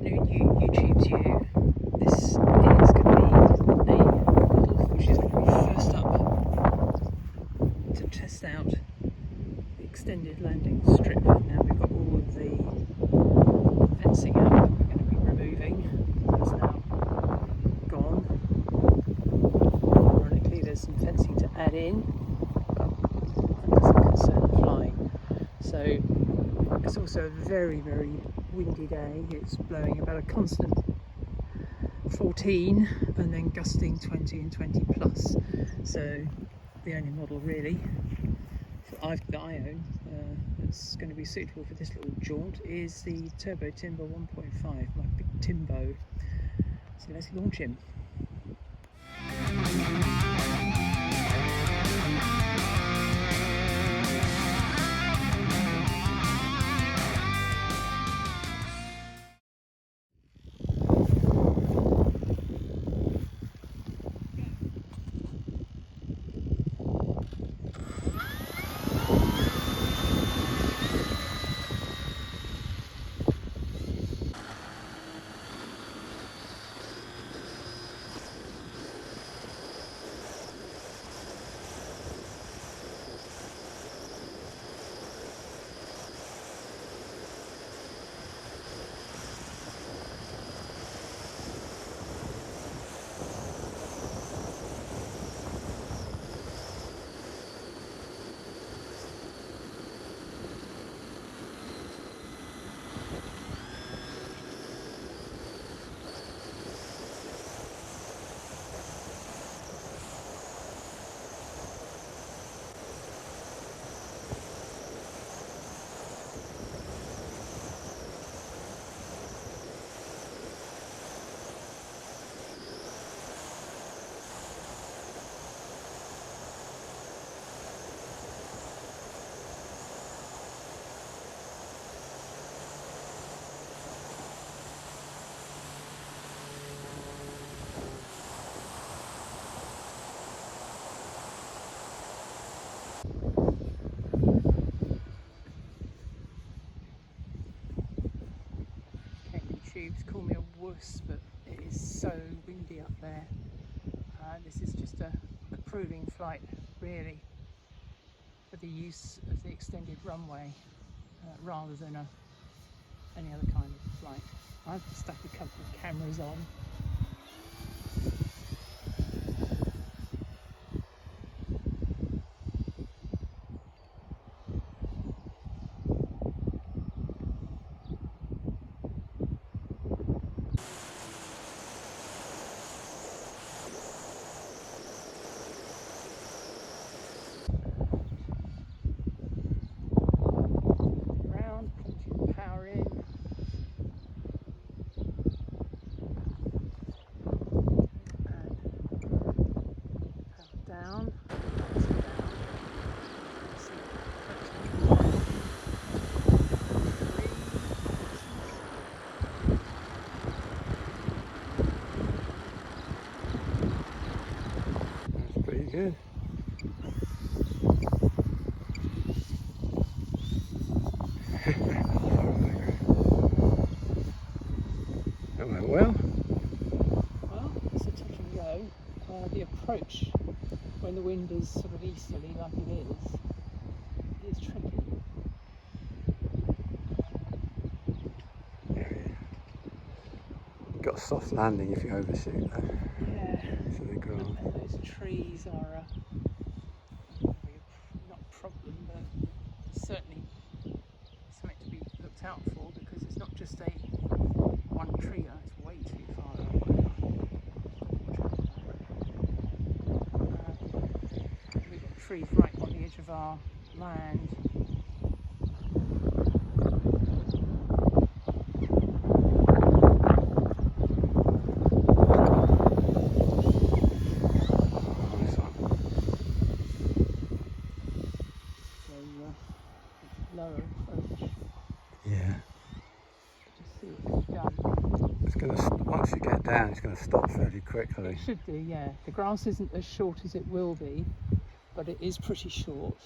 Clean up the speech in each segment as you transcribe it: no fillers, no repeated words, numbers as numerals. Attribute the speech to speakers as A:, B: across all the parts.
A: afternoon, YouTube's you. This is going to be a model which is going to be first up to test out the extended landing strip. Now we've got all of the fencing out that we're going to be removing. That's now gone. Ironically, there's some fencing to add in, but that doesn't concern the flying. So it's also a very, very windy day. It's blowing about a constant 14 and then gusting 20 and 20 plus. So the only model really that I own that's going to be suitable for this little jaunt is the Turbo Timber 1.5, my Big Timbo. So let's launch him. Tubes call me a wuss, but it is so windy up there. This is just a proving flight really for the use of the extended runway rather than any other kind of flight. I've stuck a couple of cameras on.
B: Good. That went well.
A: Well, it's a touch and go. The approach when the wind is sort of easterly like it is tricky.
B: Yeah. Got a soft landing if you overshoot though.
A: Yeah.
B: So the ground.
A: And those trees are not a problem, but certainly something to be looked out for, because it's not just a one tree, it's way too far away. We've got trees right on the edge of our land. Lower approach.
B: Yeah.
A: Just see what it's done.
B: It's gonna, once you get down, it's going to stop fairly quickly.
A: It should do, yeah. The grass isn't as short as it will be, but it is pretty short.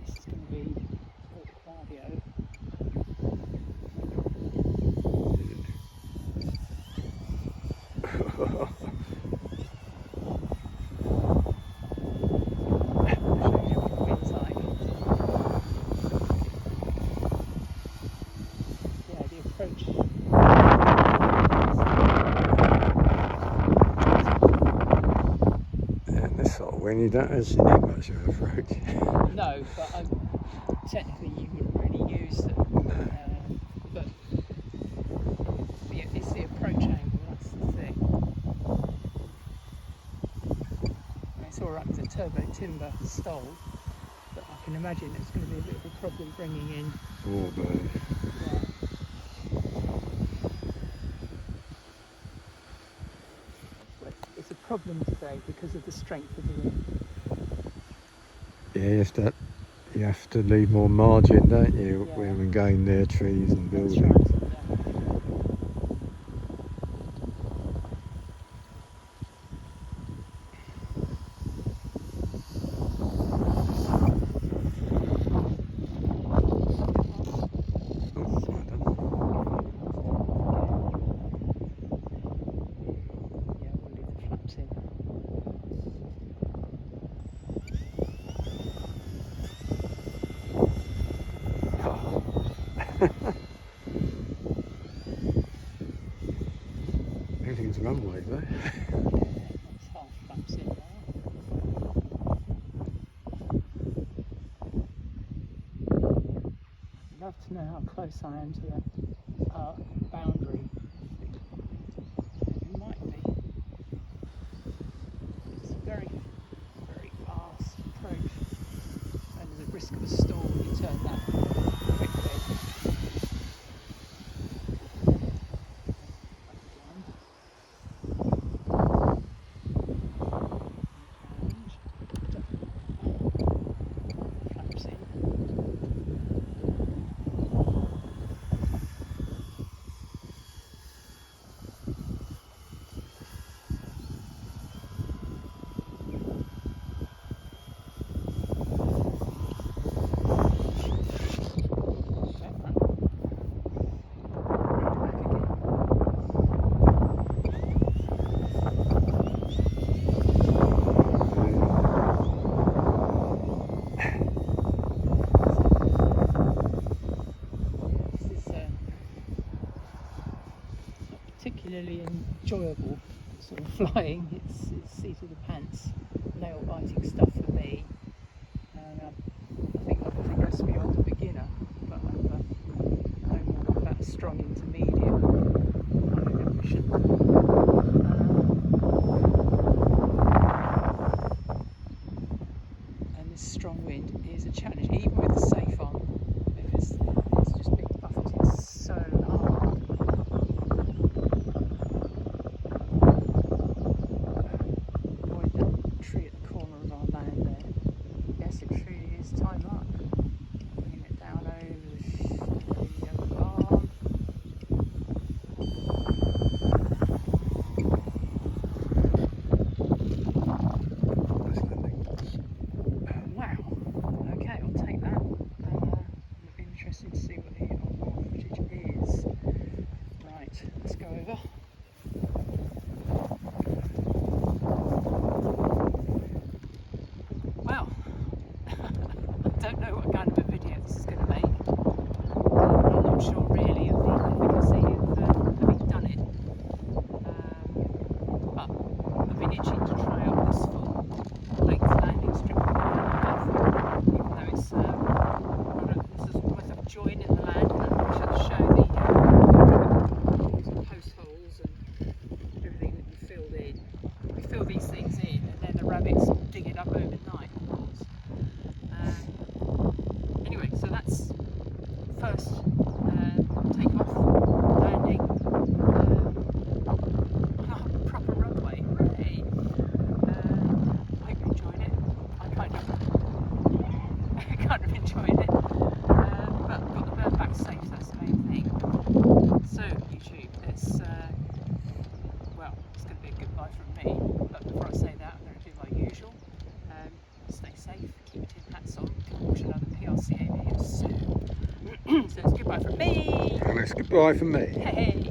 A: This is going to be cardio.
B: when you don't actually need much of approach.
A: No, but technically you wouldn't really use them. But yeah, it's the approach angle, that's the thing. And it's alright with the turbo timber stole, but I can imagine it's going to be a bit of a problem bringing in.
B: Oh, boy.
A: Yeah. It's a problem today because of the strength of the wind.
B: Yeah, you have to leave more margin, don't you,
A: Yeah.
B: when we're going near trees and
A: That's
B: buildings.
A: right, yeah.
B: Everything's runway though.
A: That's half flaps in now. I'd love to know how close I am to that boundary. It might be. It's a very, very fast approach. And there's a risk of a storm when you turn that quickly. Particularly enjoyable sort of flying. It's seat of the pants, nail biting stuff for me. And I think I progress beyond a beginner, but I'm no more than that strong intermediate ambition. And this strong wind is a challenge, even with the safe on, because it's just being buffeted so hard. Tree at the corner of our land there. Yes, it truly is time up. Bringing it down over the barn. Wow. Okay, I'll take that. It'll be interesting to see what the on-board footage is. Right, let's go over. Well, I don't know what kind of a video this is going to make. I'm not sure really of the efficacy of having done it. But I've been itching to try out this full length landing strip, even though it's this is almost a join in the land, and I shall show the post holes and everything that we filled in. We fill these things in, and then the rabbits dig it up overnight. Anyway, so that's first takeoff, landing, proper runway. Hooray! I hope you enjoyed it. I kind of enjoyed it, but got the bird back safe. That's the main thing. So YouTube, it's well, it's going to be a goodbye from me. But before I say that, I'm going to do my usual. Stay safe, keep your tin hats on, watch another PRCA video soon. So it's goodbye from me.
B: And it's goodbye from me.
A: Hey.